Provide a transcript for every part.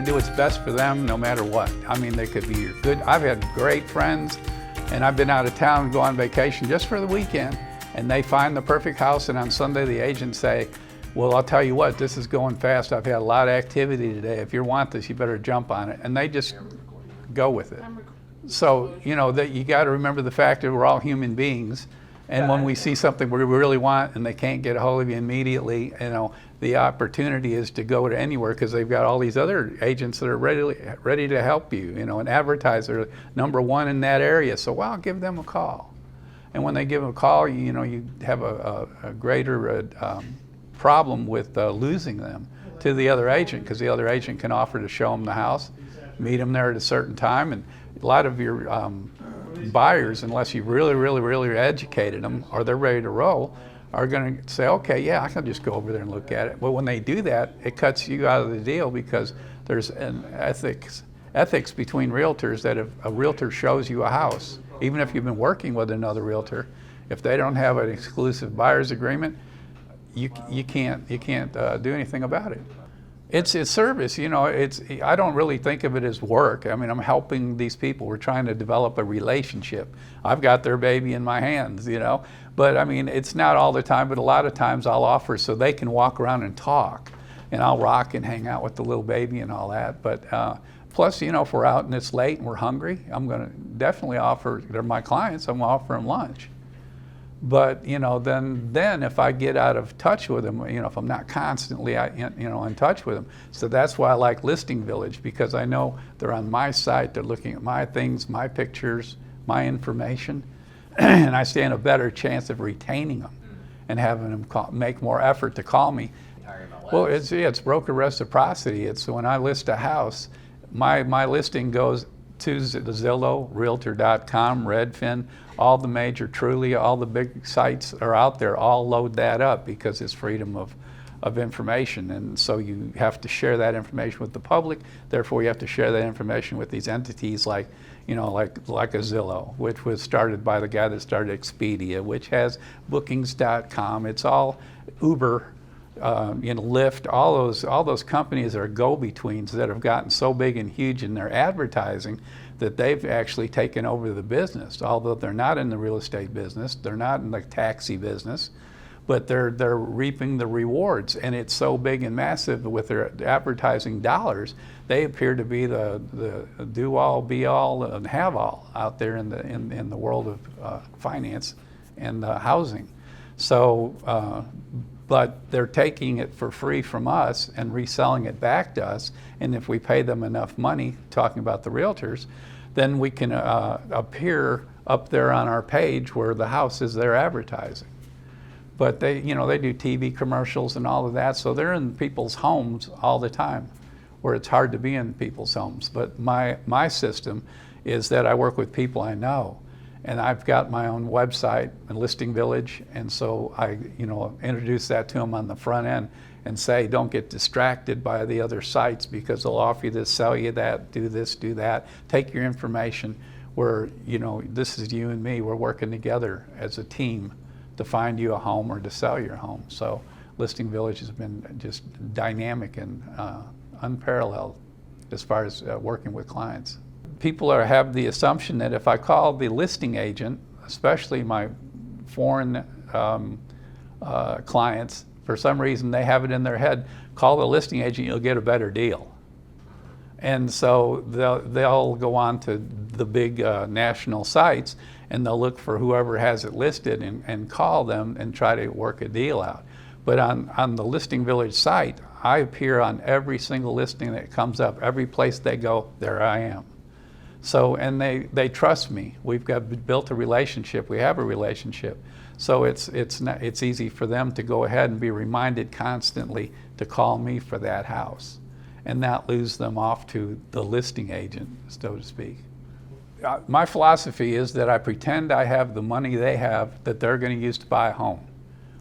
do what's best for them no matter what. I mean, they could be your good, I've had great friends, and I've been out of town and go on vacation just for the weekend, and they find the perfect house, and on Sunday the agents say, well, I'll tell you what, this is going fast. I've had a lot of activity today. If you want this, you better jump on it. And they just go with it. So, you know, that you got to remember the fact that we're all human beings. And when we see something we really want and they can't get a hold of you immediately, you know, the opportunity is to go to anywhere because they've got all these other agents that are ready to help you, you know, and advertiser number one in that area. So, well, give them a call. And when they give them a call, you know, you have a greater problem with losing them to the other agent, because the other agent can offer to show them the house, meet them there at a certain time, and a lot of your buyers, unless you really educated them or they're ready to roll, are going to say, okay, yeah, I can just go over there and look at it. But when they do that, it cuts you out of the deal, because there's an ethics between realtors that if a realtor shows you a house, even if you've been working with another realtor, if they don't have an exclusive buyer's agreement, you can't do anything about it. It's service, you know. I don't really think of it as work. I mean, I'm helping these people. We're trying to develop a relationship. I've got their baby in my hands, you know. But I mean, it's not all the time, but a lot of times I'll offer so they can walk around and talk, and I'll rock and hang out with the little baby and all that. But plus, you know, if we're out and it's late and we're hungry, I'm going to definitely offer, they're my clients, I'm going to offer them lunch. But, you know, then if I get out of touch with them, you know, if I'm not constantly, in touch with them. So that's why I like Listing Village, because I know they're on my site, they're looking at my things, my pictures, my information, and I stand a better chance of retaining them and having them make more effort to call me. Well, it's broker reciprocity. It's when I list a house, my listing goes to Zillow, Realtor.com, Redfin, all the major, Trulia, all the big sites are out there, all load that up because it's freedom of information. And so you have to share that information with the public. Therefore, you have to share that information with these entities like a Zillow, which was started by the guy that started Expedia, which has Bookings.com. It's all Uber, Lyft, all those companies are go-betweens that have gotten so big and huge in their advertising that they've actually taken over the business. Although they're not in the real estate business, they're not in the taxi business, but they're reaping the rewards. And it's so big and massive with their advertising dollars, they appear to be the do-all, be-all, and have-all out there in the world of finance and housing. So. But they're taking it for free from us and reselling it back to us. And if we pay them enough money, talking about the realtors, then we can appear up there on our page where the house is their advertising. But they do TV commercials and all of that, so they're in people's homes all the time, where it's hard to be in people's homes. But my system is that I work with people I know. And I've got my own website, Listing Village, and so I, introduce that to them on the front end and say, don't get distracted by the other sites because they'll offer you this, sell you that, do this, do that. Take your information where, this is you and me. We're working together as a team to find you a home or to sell your home. So Listing Village has been just dynamic and unparalleled as far as working with clients. People have the assumption that if I call the listing agent, especially my foreign clients, for some reason they have it in their head, call the listing agent, you'll get a better deal. And so they'll go on to the big national sites and they'll look for whoever has it listed and call them and try to work a deal out. But on the Listing Village site, I appear on every single listing that comes up. Every place they go, there I am. So, and they trust me. We've built a relationship. We have a relationship. So it's easy for them to go ahead and be reminded constantly to call me for that house and not lose them off to the listing agent, so to speak. My philosophy is that I pretend I have the money they have that they're going to use to buy a home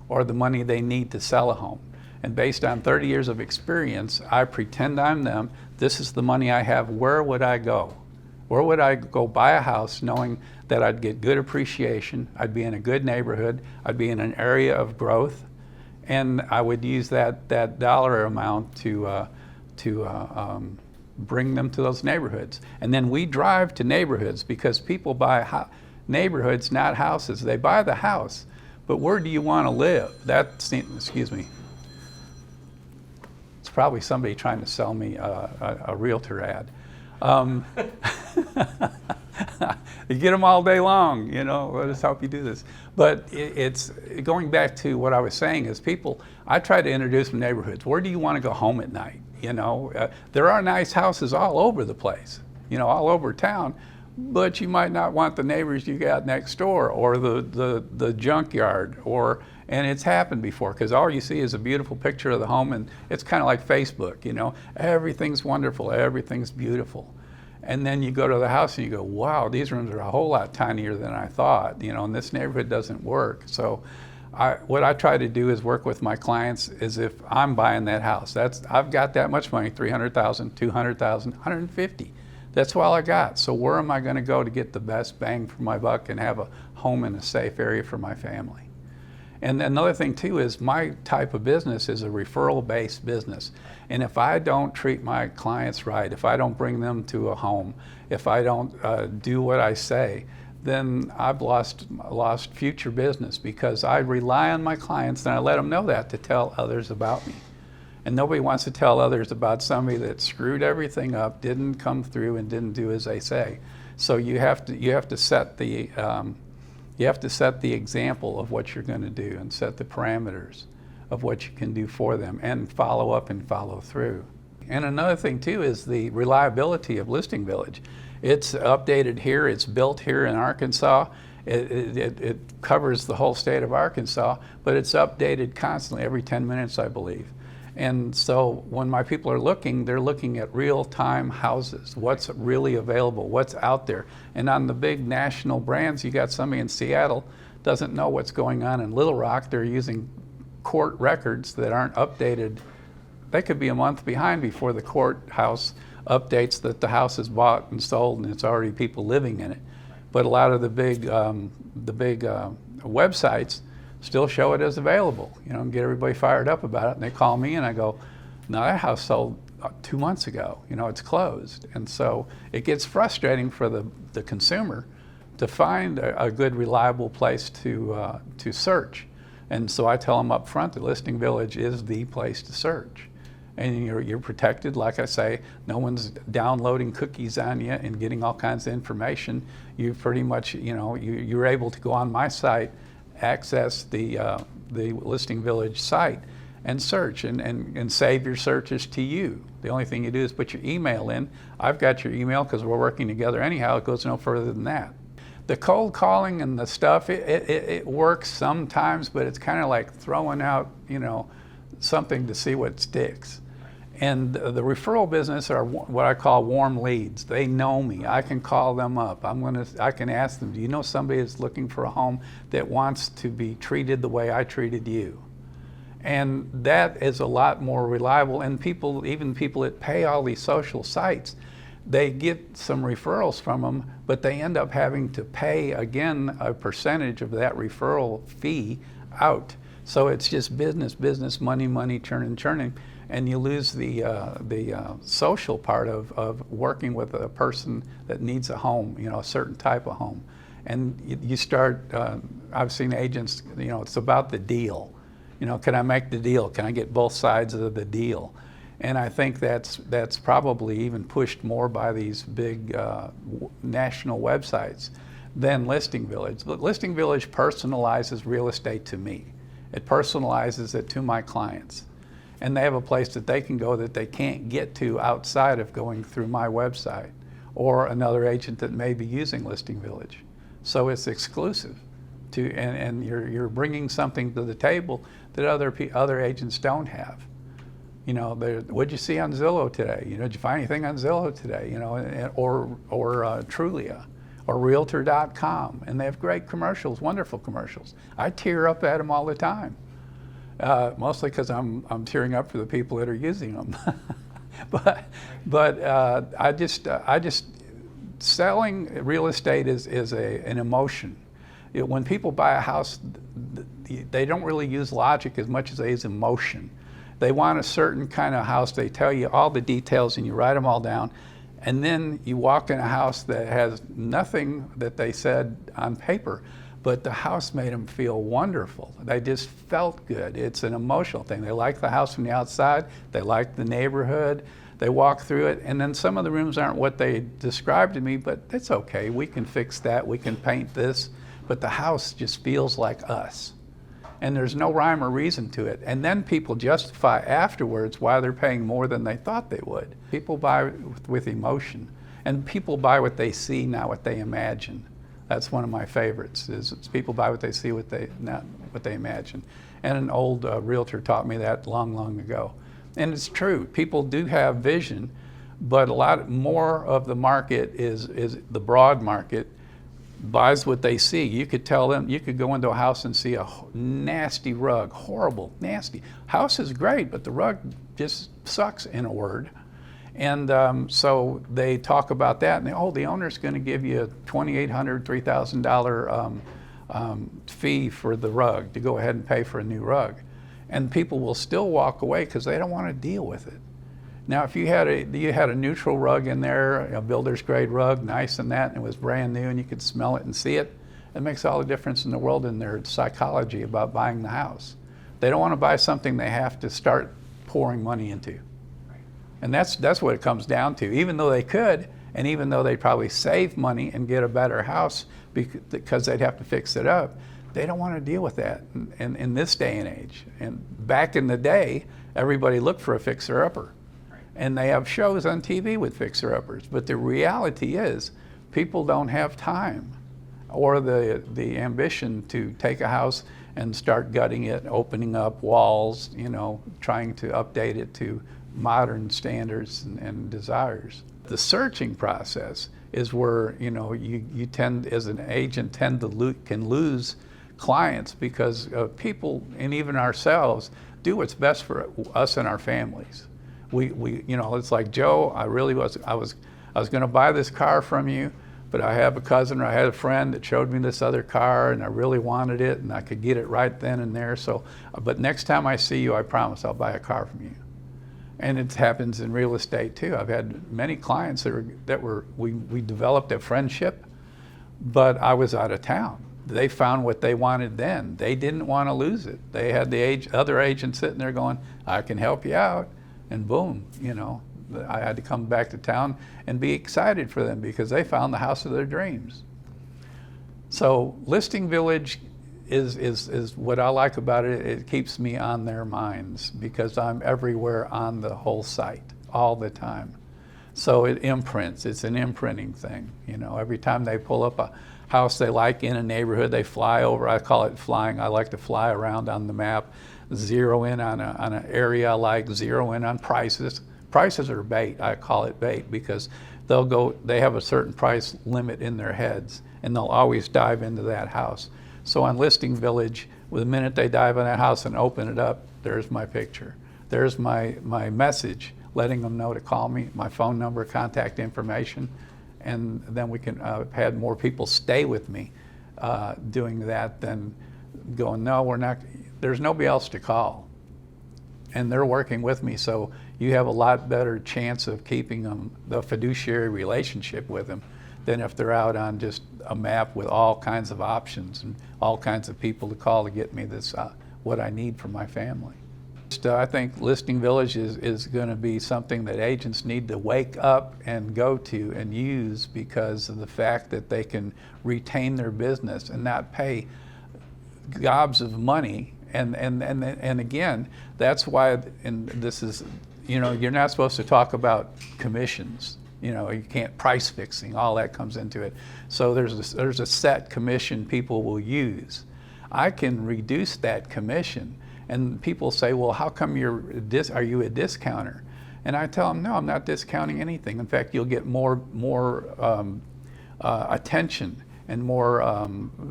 or the money they need to sell a home. And based on 30 years of experience, I pretend I'm them. This is the money I have. Where would I go? Where would I go buy a house knowing that I'd get good appreciation, I'd be in a good neighborhood, I'd be in an area of growth, and I would use that dollar amount to bring them to those neighborhoods. And then we drive to neighborhoods because people buy neighborhoods, not houses. They buy the house, but where do you want to live? Excuse me. It's probably somebody trying to sell me a realtor ad. You get them all day long, you know, let us help you do this. But it's going back to what I was saying is I try to introduce them to neighborhoods. Where do you want to go home at night? You know, there are nice houses all over the place, you know, all over town, but you might not want the neighbors you got next door or the junkyard and it's happened before because all you see is a beautiful picture of the home and it's kind of like Facebook, you know, everything's wonderful, everything's beautiful. And then you go to the house and you go, wow, these rooms are a whole lot tinier than I thought, you know, and this neighborhood doesn't work. So what I try to do is work with my clients as if I'm buying that house. I've got that much money, $300,000, $200,000, $150,000. That's all I got. So where am I going to go to get the best bang for my buck and have a home in a safe area for my family? And another thing too is my type of business is a referral-based business. And if I don't treat my clients right, if I don't bring them to a home, if I don't do what I say, then I've lost future business because I rely on my clients and I let them know that to tell others about me. And nobody wants to tell others about somebody that screwed everything up, didn't come through, and didn't do as they say. So you have to set the example of what you're going to do and set the parameters of what you can do for them and follow up and follow through. And another thing too is the reliability of Listing Village. It's updated here, it's built here in Arkansas. It covers the whole state of Arkansas, but it's updated constantly every 10 minutes, I believe. And so when my people are looking, they're looking at real-time houses, what's really available, what's out there. And on the big national brands, you got somebody in Seattle doesn't know what's going on in Little Rock. They're using court records that aren't updated. They could be a month behind before the courthouse updates that the house is bought and sold and it's already people living in it. But a lot of the big websites still show it as available, you know, and get everybody fired up about it. And they call me and I go, no, that house sold 2 months ago, you know, it's closed. And so it gets frustrating for the consumer to find a good, reliable place to search. And so I tell them up front that Listing Village is the place to search. And you're protected, like I say, no one's downloading cookies on you and getting all kinds of information. You pretty much, you know, you're able to go on my site, access the Listing Village site and search and save your searches to you. The only thing you do is put your email in. I've got your email because we're working together anyhow. It goes no further than that. The cold calling and the stuff, it works sometimes, but it's kind of like throwing out, you know, something to see what sticks. And the referral business are what I call warm leads. They know me. I can call them up. I can ask them, do you know somebody that's looking for a home that wants to be treated the way I treated you? And that is a lot more reliable. And people, even people that pay all these social sites, they get some referrals from them, but they end up having to pay, again, a percentage of that referral fee out. So it's just business, money, churning. And you lose the social part of working with a person that needs a home, you know, a certain type of home. And you start, I've seen agents, you know, it's about the deal. You know, can I make the deal? Can I get both sides of the deal? And I think that's probably even pushed more by these big national websites than Listing Village. But Listing Village personalizes real estate to me. It personalizes it to my clients. And they have a place that they can go that they can't get to outside of going through my website or another agent that may be using Listing Village. So it's exclusive to, and you're bringing something to the table that other agents don't have. You know, what'd you see on Zillow today? You know, did you find anything on Zillow today? You know, or Trulia or Realtor.com, and they have great commercials, wonderful commercials. I tear up at them all the time. Mostly because I'm tearing up for the people that are using them. but I just selling real estate is an emotion. When people buy a house, they don't really use logic as much as they use emotion. They want a certain kind of house. They tell you all the details and you write them all down. And then you walk in a house that has nothing that they said on paper, but the house made them feel wonderful. They just felt good. It's an emotional thing. They like the house from the outside. They like the neighborhood. They walk through it, and then some of the rooms aren't what they described to me, but it's okay. We can fix that. We can paint this. But the house just feels like us. And there's no rhyme or reason to it. And then people justify afterwards why they're paying more than they thought they would. People buy with emotion. And people buy what they see, not what they imagine. That's one of my favorites, is people buy what they see, not what they imagine. And an old realtor taught me that long, long ago. And it's true, people do have vision, but a lot more of the market is the broad market buys what they see. You could tell them, you could go into a house and see a nasty rug, horrible, nasty. House is great, but the rug just sucks, in a word. And so they talk about that, and the owner's going to give you a $2,800, $3,000 fee for the rug to go ahead and pay for a new rug. And people will still walk away because they don't want to deal with it. Now, if you had a neutral rug in there, a builder's grade rug, nice and that, and it was brand new, and you could smell it and see it, it makes all the difference in the world in their psychology about buying the house. They don't want to buy something they have to start pouring money into. And that's what it comes down to. Even though they could, and even though they'd probably save money and get a better house because they'd have to fix it up, they don't want to deal with that in this day and age. And back in the day, everybody looked for a fixer-upper. And they have shows on TV with fixer-uppers. But the reality is, people don't have time or the ambition to take a house and start gutting it, opening up walls, trying to update it to modern standards and desires. The searching process is where you tend, as an agent, can lose clients because people, and even ourselves, do what's best for us and our families. We it's like, Joe, I was going to buy this car from you, but I have a cousin or I had a friend that showed me this other car and I really wanted it and I could get it right then and there. So, but next time I see you, I promise I'll buy a car from you. And it happens in real estate too. I've had many clients we developed a friendship, but I was out of town. They found what they wanted then. They didn't want to lose it. They had the other agent sitting there going, I can help you out. And boom, I had to come back to town and be excited for them because they found the house of their dreams. So Listing Village is what I like about it. It keeps me on their minds because I'm everywhere on the whole site all the time. So it imprints. It's an imprinting thing. Every time they pull up a house they like in a neighborhood, they fly over. I call it flying. I like to fly around on the map, zero in on an area I like, zero in on prices. Prices are bait. I call it bait because they have a certain price limit in their heads and they'll always dive into that house. So on Listing Village, the minute they dive in that house and open it up, there's my picture. There's my message letting them know to call me, my phone number, contact information, and then we can have had more people stay with me doing that than going, no, we're not, there's nobody else to call. And they're working with me, so you have a lot better chance of keeping them, the fiduciary relationship with them, than if they're out on just a map with all kinds of options and all kinds of people to call to get me this, what I need for my family. I think Listing Village is going to be something that agents need to wake up and go to and use because of the fact that they can retain their business and not pay gobs of money. And again, that's why, and this is, you're not supposed to talk about commissions. You can't, price fixing, all that comes into it. So there's a set commission people will use. I can reduce that commission. And people say, well, how come are you a discounter? And I tell them, no, I'm not discounting anything. In fact, you'll get more attention and more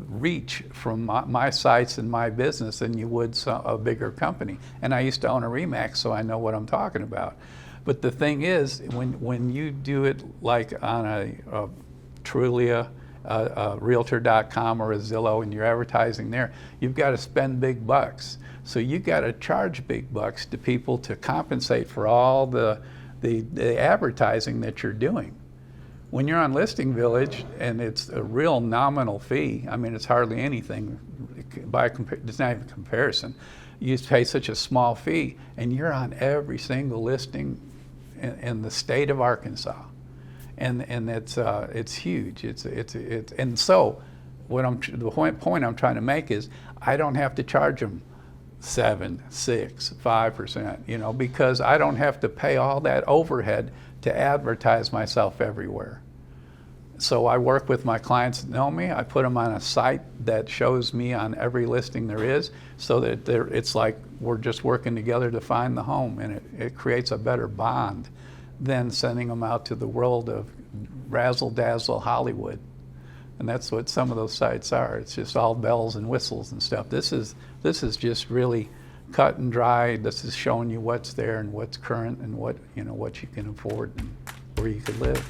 reach from my sites and my business than you would a bigger company. And I used to own a RE/MAX, so I know what I'm talking about. But the thing is, when you do it like on a Trulia Realtor.com or a Zillow and you're advertising there, you've got to spend big bucks. So you've got to charge big bucks to people to compensate for all the advertising that you're doing. When you're on Listing Village and it's a real nominal fee, I mean, it's hardly anything it's not even a comparison. You pay such a small fee and you're on every single listing in the state of Arkansas. And it's huge. And so the point I'm trying to make is I don't have to charge them 7, 6, 5%, because I don't have to pay all that overhead to advertise myself everywhere. So I work with my clients that know me. I put them on a site that shows me on every listing there is, so that it's like we're just working together to find the home, and it creates a better bond than sending them out to the world of razzle-dazzle Hollywood. And that's what some of those sites are. It's just all bells and whistles and stuff. This is just really cut and dry. This is showing you what's there and what's current and what you can afford and where you could live.